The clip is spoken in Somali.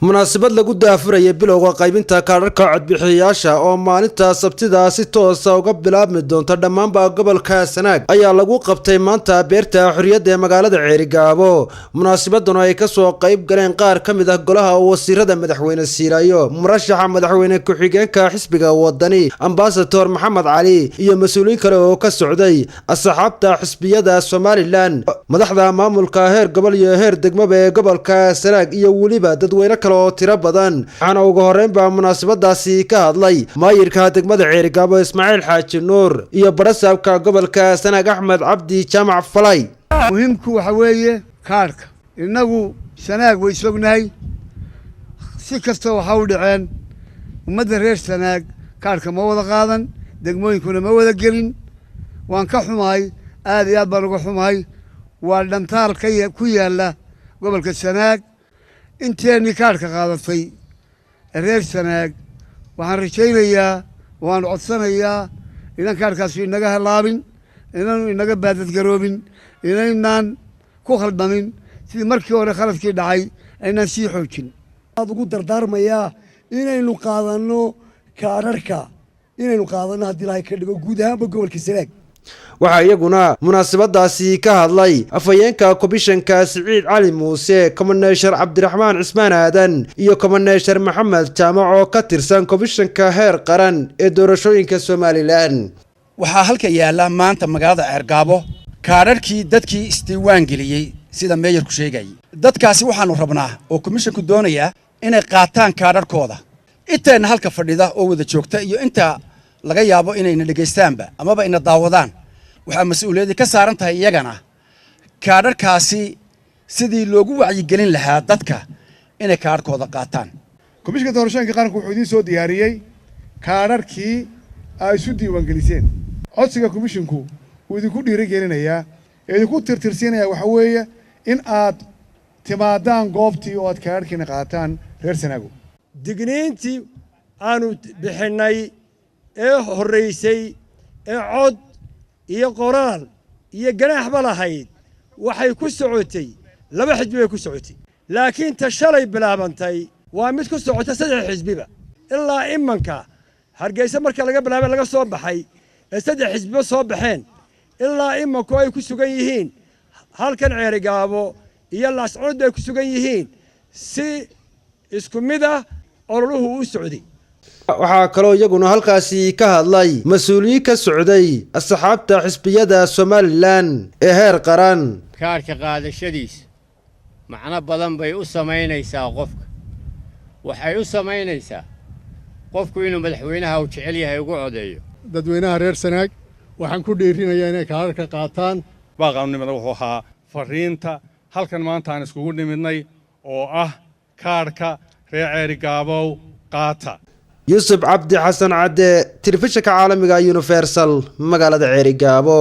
munaasabad lagu daafurayay bilowga qaybinta kaararka codbixiyayaasha oo maalinta sabtida si toos ah uga bilaabmi doonta dhammaanba gobolka Sanaag ayaa lagu qabtay maanta beerta xurriyadda ee magaalada Ceerigaabo. Munaasabadan ay ka soo qayb galeen qaar ka mid ah golaha wasiirada madaxweyne Siirayo, murashaxa madaxweyne ku-xigeenka xisbiga wadani Ambassador Maxamed Cali iyo mas'uuliyiin kale oo ka socday asxaabta xisbiyada Somaliland, madaxda maamulka heer gobol iyo heer degmaba ee gobolka Sanaag iyo waliba dadweyne oo tiro badan. Waxaana ugu horeynba munaasabadaasi ka hadlay maayirka degmada Ceerigaabo Ismaaciil Xaaji Nuur iyo barasaabka gobolka Sanaag Axmed Cabdi Jaamac Falay. muhiimku waxa weeye kaarka inagu Sanaag way sognahay si kasta waxa u dhaceen ummadda reer Sanaag kaarka ma wada qaadan, degmooyinkuna ma wada gelin. waan ka xumahay, aad iyo aad baan uga xumahay. waa dhantaal ku yaala gobolka Sanaag. inteeni kaarka qaadatay reer Sanaag waxaan rajaynayaa waan codsanayaa inaan kaarkaas inaga halaabin, inaan inaga baadad garoobin, inaan ku khaldamin sidii markii hore khaladkii dhacay inaan sii xoojin. aad ugu dardaarmayaa inaynu qaadano kaararka, inaynu qaadano haddii Ilaahay ka dhigo guud ahaanba gobolka Sanaag. waxaa iyaguna munaasabadaasi ka hadlay afhayeenka komishanka Siciid Cali Muuse, Commissioner Cabdiraxmaan Cismaan Aadan iyo Commissioner Maxamed Jaamac oo ka tirsan komishanka heer qaran ee doorashooyinka Somaliland. waxaa halka yaala maanta magaalada Ceerigaabo kaararkii dadkii isdiiwaan geliyay sida meeyarku sheegay. dadkaasi waxaanu rabnaa oo komishanku doonaya inay qaataan kaararkooda. inta halka fadhida oo wada joogta iyo inta laga yaabo inayna dhageystaanba amaba ina daawadaan, waxaa mas'uuliyadda ka saaran tahay iyagana kaararkaasi sidii loogu wacyigelin lahaa dadka inay kaararkooda qaataan. komishanka doorashooyinka qaranku wuxuu idiin soo diyaariyey kaararkii ay isu diiwaangeliseen. codsiga komishanku wuu idinku dhiirigelinayaa ee idinku tirtirsiinaya waxa weeye in aad timaadaan goobtii oo aad kaararkiina qaataan reer Sanaago. digniintii aanu bixinay ee horeysay ee cod iyo qoraal iyo ganaaxba lahayd waxay ku socotay laba xisbi bay ku socotay, laakiin ta shalay bilaabantay waa mid ku socota saddex xisbiba. ilaa imanka Hargeysa marka laga bilaabay laga soo baxay ee saddex xisbiba soo baxeen ilaa imanku ay ku sugan yihiin halkan Ceerigaabo iyo Laascanood ay ku sugan yihiin si isku mid ah ololuhu u socday. waxaa kaloo iyaguna halkaasi ka hadlay mas'uuliyiin ka socday asxaabta xisbiyada Somaliland ee heer qaran. kaarka qaadashadiis macna badan bay u samaynaysaa qofka. waxay u samaynaysaa qofku inuu madaxweynaha uu jecel yahay ugu codeeyo. dadweynaha reer Sanaag waxaan ku dhiirinayaa inay kaararka qaataan. baaqaanimada wuxuu ahaa fariinta halkan maanta aan iskugu nimidnay oo ah kaarka reer Ceerigaabo qaata. Yusuf Cabdi Xasan Cadde, telefishinka caalamiga Universal, magaalada Ceerigaabo.